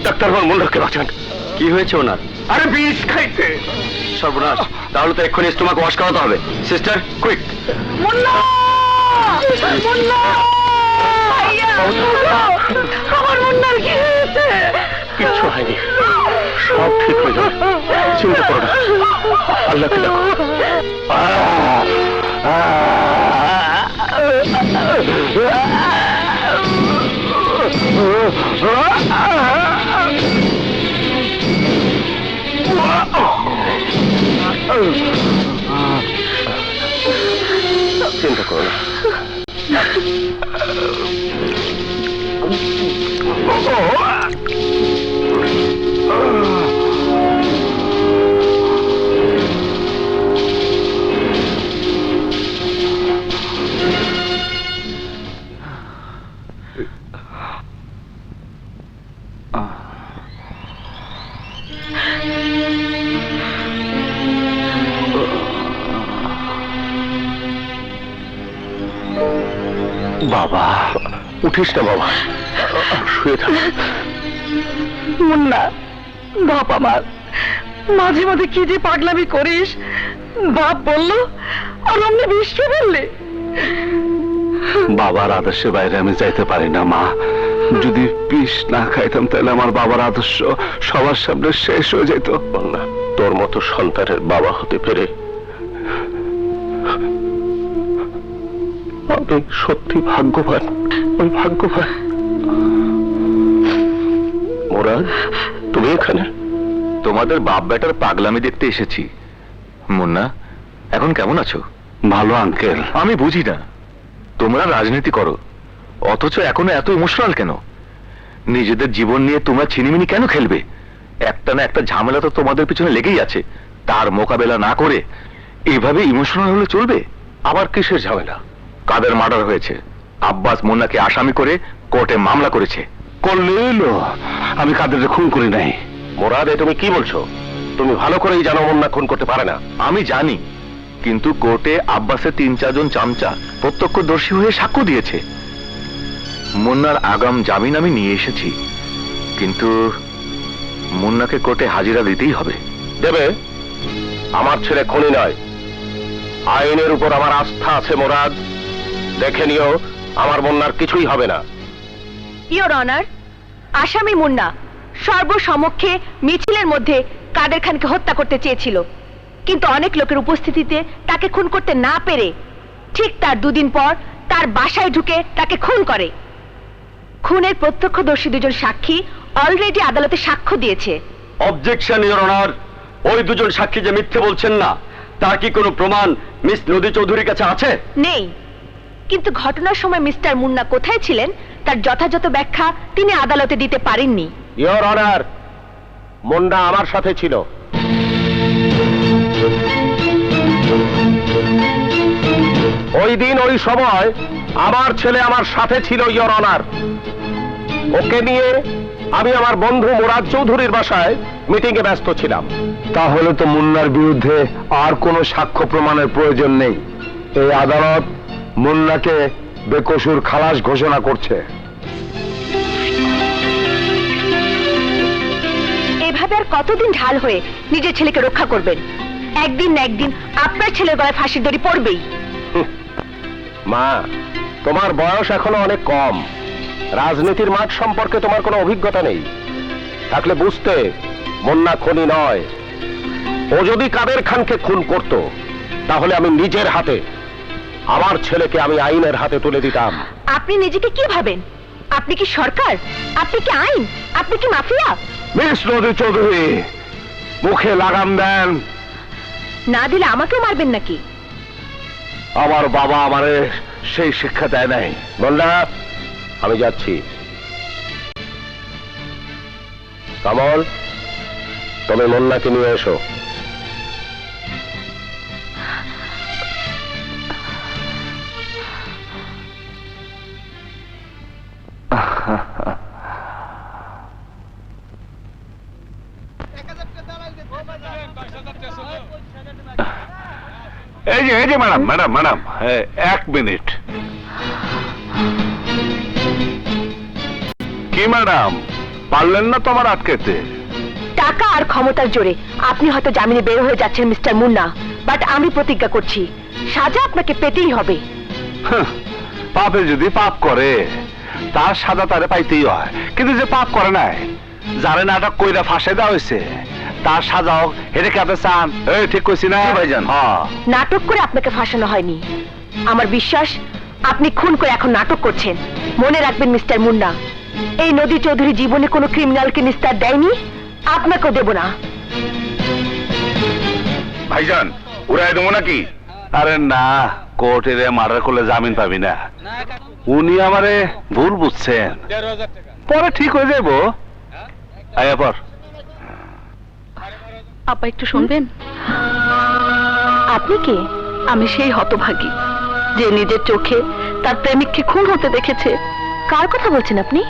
Doctor আমার মুন্নাকে বাঁচান। কি হয়েছে ওনার? আরে বিষ খাইছে। সর্বনাশ, তাহলে তো এক্ষুনি স্টোমাক ওয়াশ করাতে হবে। Sister, quick. মুন্না! মুন্না! ভাইয়া! আমার মুন্নার কি হয়েছে? কিচ্ছু হয়নি, সব ঠিক হয়ে যাবে, চিন্তা করো না। আল্লাহকে দেখো। চিন্তা করো না। বাবা, উঠিস না বাবা, শুয়ে থাক। মুন্না, বাপ আমার, মাঝে মাঝে কি যে পাগলামি করিস। বাপ বললো আর অমনি বিষ খেয়ে ফেললে। বাবার আদর্শের বাইরে আমি যাইতে পারি না মা। যদি বিষ না খাইতাম তাহলে আমার বাবার আদর্শ সবার সামনে শেষ হয়ে যেত। না, তোর মতো সন্তানের বাবা হতে পেরে আমি সত্যি ভাগ্যবান। ওই ভাগ্যবান। মুরাদ, তুমি এখানে? তোমাদের বাপ বেটার পাগলামি দেখতে এসেছি। মুন্না, এখন কেমন আছো? ভালো আঙ্কেল। আমি বুঝি না, তোমরা রাজনীতি করো অথচ এখনো এত ইমোশনাল কেন? নিজেদের জীবন নিয়ে তোমরা ছিনিমিনি কেন খেলবে? একটা না একটা ঝামেলা তো তোমাদের পিছনে লেগেই আছে, তার মোকাবেলা না করে এভাবে ইমোশনাল হলে চলবে? আবার কিসের ঝামেলা? কাদের মার্ডার হয়েছে, আব্বাস মুন্নাকে আসামি করে কোর্টে মামলা করেছে। করলেই আমি কাদের খুন করি নাই। মোরাদ, তুমি কি বলছো? তুমি ভালো করেই জানো মুন্না খুন করতে পারে না। আমি জানি, কিন্তু কোর্টে আব্বাসের 3-4 জন চামচা প্রত্যক্ষদর্শী হয়ে সাক্ষ্য দিয়েছে। মুন্নার আগাম জামিন আমি নিয়ে এসেছি, কিন্তু মুন্নাকে কোর্টে হাজিরা দিতেই হবে। দেবে? আমার ছেলে খুনি নয়, আইনের উপর আমার আস্থা আছে মোরাদ। দেখে নিও, আমার মুন্নার কিছুই হবে না। ইওর অনার, আসামি মুন্না সর্বসমক্ষে মিছিলের মধ্যে কাদের খানকে হত্যা করতে চেয়েছিল, কিন্তু অনেক লোকের উপস্থিতিতে তাকে খুন করতে না পেরে ঠিক তার 2 দিন পর তার বাসায় ঢুকে তাকে খুন করে। খুনের প্রত্যক্ষদর্শী 2 জন সাক্ষী অলরেডি আদালতে সাক্ষ্য দিয়েছে। Objection your honour. ওই 2 জন সাক্ষী যে মিথ্যে বলছেন না, তার কি কোনো প্রমাণ মিস নদী চৌধুরীর কাছে আছে? নেই, কিন্তু ঘটনার সময় মিস্টার মুন্না কোথায় ছিলেন তার যথাযথ ব্যাখ্যা তিনি আদালতে দিতে পারেননি। ইওর অনার, মুন্না আমার সাথে ছিল। ওই দিন ওই সময় আমার ছেলে আমার সাথে ছিল ইওর অনার। ওকে নিয়ে আমি আমার বন্ধু মুরাদ চৌধুরীর বাসায় মিটিং এ ব্যস্ত ছিলাম। তাহলে তো মুন্নার বিরুদ্ধে আর কোনো সাক্ষ্য প্রমাণের প্রয়োজন নেই। এই আদালত মুন্নাকে বেকসুর খালাস ঘোষণা করছে। এভাবে আর কতদিন ঢাল হয়ে নিজের ছেলেকে রক্ষা করবেন? একদিন না একদিন আপনার ছেলের গলায় ফাঁসির দড়ি পড়বেই। মা, তোমার বয়স এখনো অনেক কম, রাজনীতির মাঠ সম্পর্কে তোমার কোনো অভিজ্ঞতা নেই। থাকলে বুঝতে মুন্না খুনি নয়। ও যদি কাদের খানকে খুন করত, তাহলে আমি নিজের হাতে আমার ছেলেকে আমি আইনের হাতে তুলে দিতাম। আপনি নিজেকে কি ভাবেন? আপনি কি সরকার? আপনি কি আইন? আপনি কি মাফিয়া? মিস নদী চৌধুরী, মুখে লাগাম দেন। না দিলে আমাকেও মারবেন নাকি? আমার বাবা আমারে সেই শিক্ষা দেয় নাই। বললা, আমি যাচ্ছি। কমল, তুমি মুন্নাকে নিয়ে এসো। এই যে ম্যাডাম ম্যাডাম ম্যাডাম, 1 মিনিট। কি ম্যাডাম, পারলেন না তোমার আটকেতে? টাকা আর ক্ষমতার জোরে আপনি হয়তো জামিনে বের হয়ে যাচ্ছেন মিস্টার মুন্না, বাট আমি প্রতিজ্ঞা করছি সাজা আপনাকে পেতেই হবে। পাপে যদি পাপ করে তার সাজা তারে পাইতেই হয়, কিন্তু যে পাপ করে নাই, যারে নাটক কইরা ফাঁসে দেওয়া হয়েছে, তার সাজাও হেরে কাপে চান। এই ঠিক কইছি না ভাইজান? নাটক করে আপনাকে ফাঁসানো হয়নি। আমার বিশ্বাস আপনি খুন করে এখন নাটক করছেন। মনে রাখবেন মিস্টার মুন্না, এই নদী চৌধুরী জীবনে কোনো ক্রিমিনালকে নিস্তার দেয়নি, আপনাকেও দেব না। ভাইজান উড়াই দেবো নাকি? আরে না, কোর্টের মার্ডার করলে জামিন পাবি না। উনি আমারে ভুল বুঝছেন, পরে ঠিক হয়ে যাবো। আয়া পর আপা একটু শুনবেন? আপনি কে? আমি সেই হতভাগী যে নিজের চোখে তার প্রেমিককে খুন হতে দেখেছে। কার কথা বলছেন আপনি?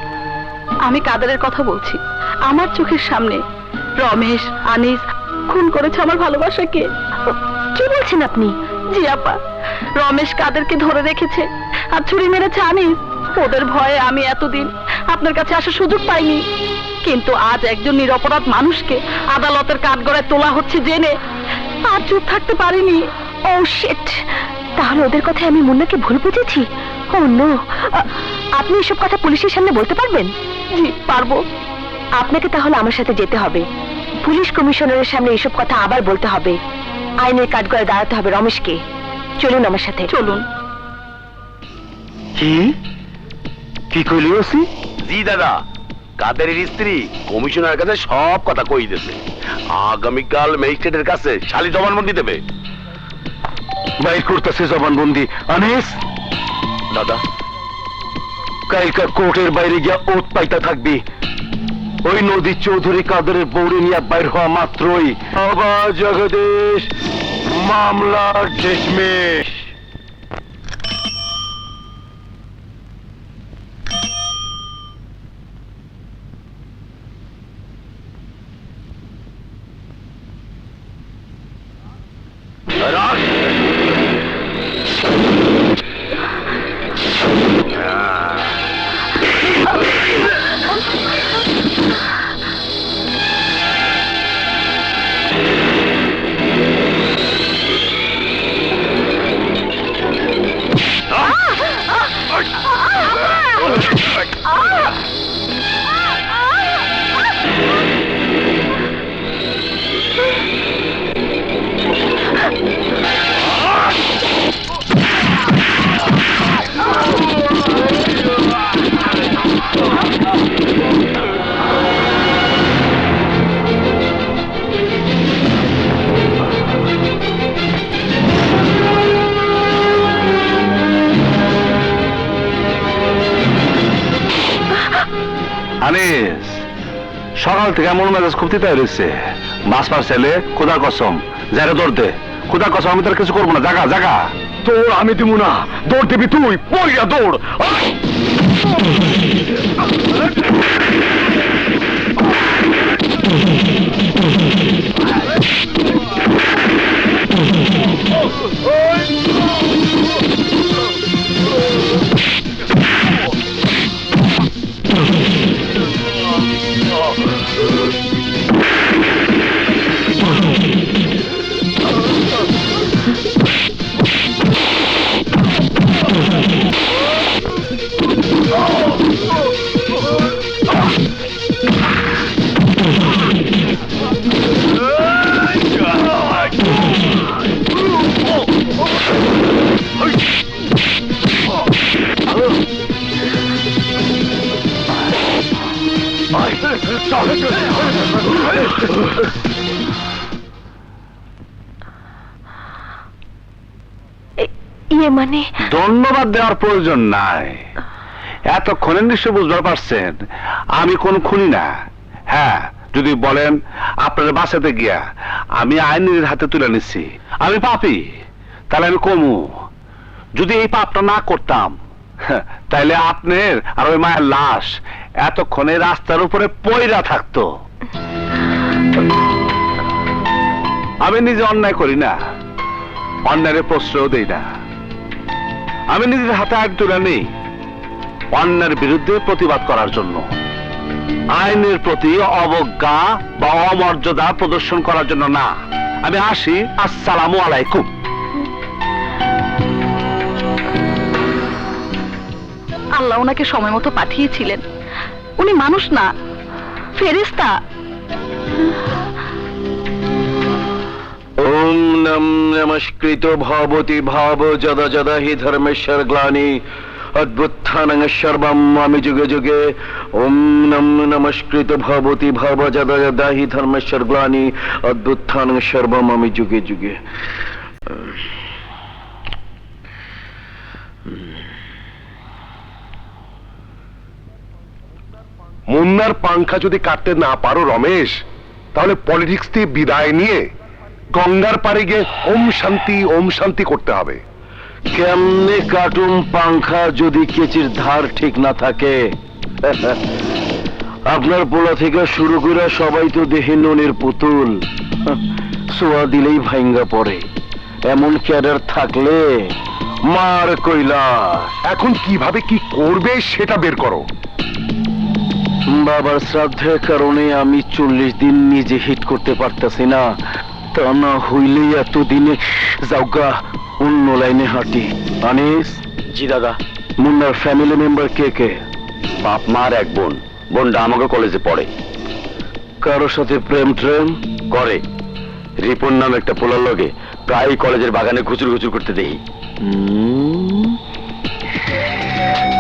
আমি কাদেরের কথা বলছি। আমার চোখের সামনে রমেশ, আনিস খুন করেছে আমার ভালোবাসাকে। কি বলছেন আপনি? জি আপা, রমেশ কাদেরকে ধরে রেখেছে আর ছুরি মেরেছে আনিস। ওদের ভয়ে আমি এতদিন আপনার কাছে আসার সুযোগ পাইনি, কিন্তু আজ একজন নিরপরাধ মানুষকে আদালতের কাঠগড়ায় তোলা হচ্ছে জেনে আর চুপ থাকতে পারিনি। ও শিট, তাহলে ওদের কথায় আমি মুন্নাকে ভুল বুঝেছি। ও নো, আপনি এসব কথা পুলিশের সামনে বলতে পারবেন? জি পারবো। আপনাকে তাহলে আমার সাথে যেতে হবে, পুলিশ কমিশনারের সামনে এসব কথা আবার বলতে হবে, আইনের কাঠগড়ায় দাঁড়াতে হবে রমেশকে। চলুন আমার সাথে। চলুন। কি কি কইলি ওসি? জি দাদা, কাদেরের স্ত্রী কমিশনারের কাছে সব কথা কই দিয়েছে। আগামীকাল ম্যাজিস্ট্রেটের কাছে শালি জবানবন্দি দেবে। বাইর করতেছে জবানবন্দি। আনিস দাদা, কালকা কোর্টের বাইরে গিয়া ওত পাইতা থাকবি। ওই নদী চৌধুরী কাদেরের বৌড়ি নিয়ে বাইর হওয়া মাত্রই আবার জগদীশ মামলার ডিসমিস। আনিস, সকাল থেকে এমন মেজাজ খুব তিতা রয়েছে। বাস পার ছেলে, খোদার কসম যারে দৌড় দে। খোদার কসম আমি তার কিছু করবো না। জাগা জাগা। তোর আমি দিব না, দৌড় দিবি তুই। পড়িয়া দৌড়। ইয়ে মানে ধন্যবাদ দেওয়ার প্রয়োজন নাই। এতক্ষণে নিশ্চয় বুঝতে পারছেন আমি কোন খুনি না। হ্যাঁ, যদি বলেন আপনার বাসাতে গিয়া আমি আইনের হাতে তুলে নিচ্ছি আমি পাপী, তাহলে আমি কমু। যদি এই পাপটা না করতাম তাইলে আপনার আর ওই মায়ের লাশ এতক্ষণে রাস্তার উপরে পয়রা থাকতো। আমি নিজে অন্যায় করি না, অন্যায়ের প্রশ্রয় দেই না। আমি নিজের হাতে আইন তুলে নেই অন্যায়ের বিরুদ্ধে প্রতিবাদ করার জন্য। আইনের প্রতি অবজ্ঞা বা অমর্যাদা প্রদর্শন করার জন্য না। আমি আসি, আসসালামু আলাইকুম। আল্লাহ ওনাকে সময় মতো পাঠিয়েছিলেন। উনি মানুষ না, ফেরেশতা। ওম নম নমস্কৃত ভবতি ভাব যদা যদা হি ধর্মেশ্বর গ্লানি অদ্ভুত্থানং সর্বম আমি যুগে যুগে। ওম নম নমস্কৃত ভবতি ভাব যদা যদা হি ধর্মেশ্বর গ্লানি অদ্ভুত্থানং সর্বম আমি যুগে যুগে। মুন্নার পাংখা যদি কাটতে না পারো রমেশ, তাহলে পলিটিক্স দিয়ে বিদায় নিয়ে গঙ্গার পাড়ে গিয়ে ওম শান্তি করতে হবে। কেমনে কাটুম পাংখা যদি কেচির ধার ঠিক না থাকে? আপনার পোলা থেকে শুরু করে সবাই তো দেহে ননির পুতুল, সোয়া দিলেই ভাঙ্গা পড়ে। এমন ক্যাডার থাকলে মার কৈলাস। এখন কিভাবে কি করবে সেটা বের করো। বাবার শ্রাদ্ধের কারণে আমি 40 দিন নিজে হিট করতে পারতাছি না, তা না হইলে এতদিনে যাওগা অন্য লাইনে হাঁটি। আনিস। জি দাদা। মুন্নার ফ্যামিলি মেম্বার কে কে? বাপ মার এক বোন, বোনটা আমাকে কলেজে পড়ে। কারোর সাথে প্রেম ট্রেম করে? রিপন নাম একটা পোলার লগে প্রায় কলেজের বাগানে ঘুচুর ঘুচুর করতে দেখি।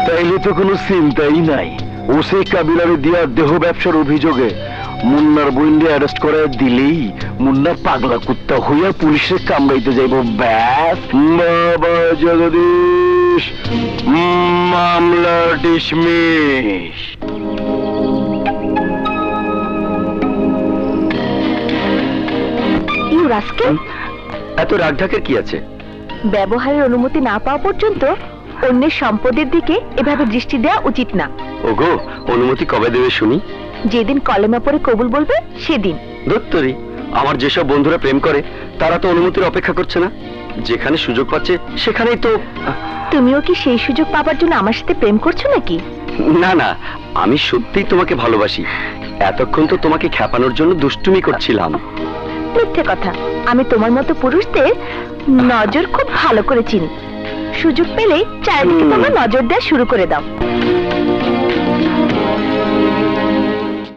তাইলে তো কোনো চিন্তাই নাই। ওসে কাবিলারে দিয়া দেহ ব্যবসার অভিযোগে মুন্নার বইন্ডে অ্যারেস্ট করে দিলেই মুন্না পাগলা কুত্তা হইয়া পুলিশের কামড়াইতে যাইব। ব্যাস, বাবা জগদীশ, মামলা ডিসমিস। ইউ রাস্কেল, এত রাগ ঢাকের কি আছে? ব্যবহারের অনুমতি না পাওয়া পর্যন্ত অন্যের সম্পদের দিকে এভাবে দৃষ্টি দেওয়া উচিত না। ওগো, অনুমতি কবে দেবে শুনি? যেদিন কলেমা পড়ে কবুল বলবে সেদিন। দত্তরি, আমার যেসব বন্ধুরা প্রেম করে তারা তো অনুমতির অপেক্ষা করছে না, যেখানে সুযোগ পাচ্ছে সেখানেই তো। তুমিও কি সেই সুযোগ পাবার জন্য আমার সাথে প্রেম করছো নাকি? না না, আমি সত্যিই তোমাকে ভালোবাসি। এতক্ষণ তো তোমাকে খেপানোর জন্য দুষ্টুমি করছিলাম। মিথ্যে কথা। আমি তোমার মতো পুরুষদের নজর খুব ভালো করে চিনি। সুযোগ পেলেই চারিদিকে তোমরা নজর দেওয়া শুরু করে দাও।